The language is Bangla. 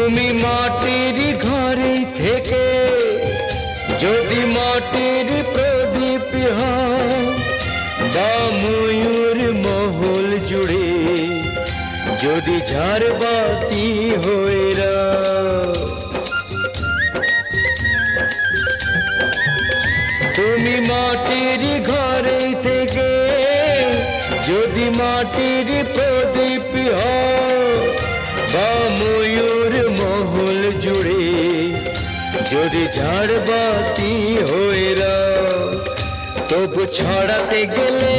তুমি মাটির ঘরে থেকে যদি মাটির প্রদীপ হও বা ময়ূর মহল জুড়ে যদি ঝাড়বাতি হয়ে রাও, তুমি মাটির ঘরে থেকে যদি মাটির প্রদীপ হও বা ময়ূর মহল জুড়ে যদি ঝাড়বাতি হয়ে রাও, তবু ছড়াতে গেলে